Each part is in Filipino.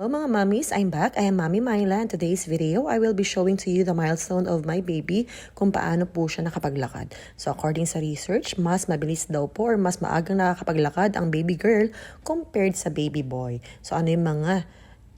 Hello mga mommies, I'm back. I am Mommy Myla. In today's video, I will be showing to you the milestone of my baby kung paano po siya nakapaglakad. So according sa research, mas mabilis daw po or mas maagang nakakapaglakad ang baby girl compared sa baby boy. So ano yung mga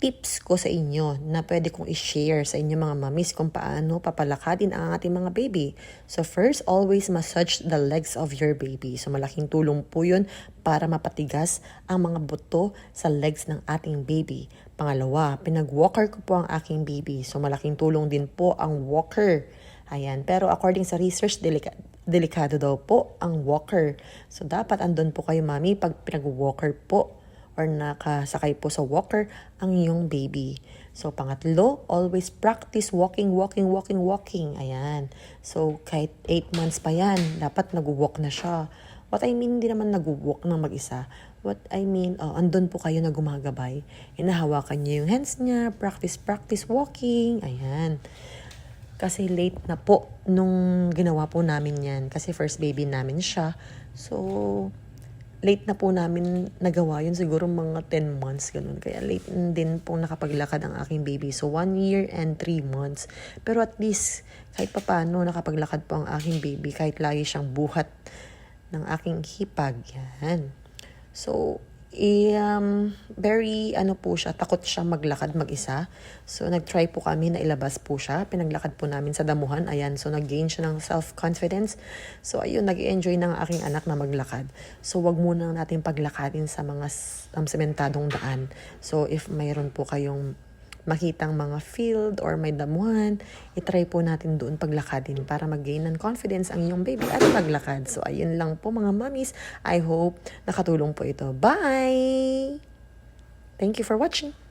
tips ko sa inyo na pwede kong i-share sa inyo mga mommies kung paano papalakadin ang ating mga baby. So first, always massage the legs of your baby. So malaking tulong po yun para mapatigas ang mga buto sa legs ng ating baby. Pangalawa, pinag-walker ko po ang aking baby. So malaking tulong din po ang walker. Ayan, pero according sa research, delikado daw po ang walker. So dapat andun po kayo mami pag pinag-walker po or nakasakay po sa walker ang iyong baby. So, pangatlo, always practice walking. Ayan. So, kahit 8 months pa yan, dapat nag-walk na siya. What I mean, hindi naman nag-walk na mag-isa. What I mean, andun po kayo na gumagabay. Inahawakan niyo yung hands niya, practice walking. Ayan. Kasi late na po nung ginawa po namin yan. Kasi first baby namin siya. So, late na po namin nagawa yun, siguro mga 10 months, ganun. Kaya late din po nakapaglakad ang aking baby. So, 1 year and 3 months. Pero at least, kahit papano nakapaglakad po ang aking baby, kahit lagi siyang buhat ng aking hipag. Yan. So, very, po siya, takot siya maglakad mag-isa. So, nag-try po kami na ilabas po siya. Pinaglakad po namin sa damuhan. Ayan, so nag-gain siya ng self-confidence. So, ayun, nag-enjoy ng aking anak na maglakad. So, wag muna natin paglakadin sa mga sementadong daan. So, if mayroon po kayong makitang mga field or may damuhan, itry po natin doon paglakadin para mag-gain ng confidence ang iyong baby at maglakad. So, ayun lang po mga mommies. I hope nakatulong po ito. Bye! Thank you for watching.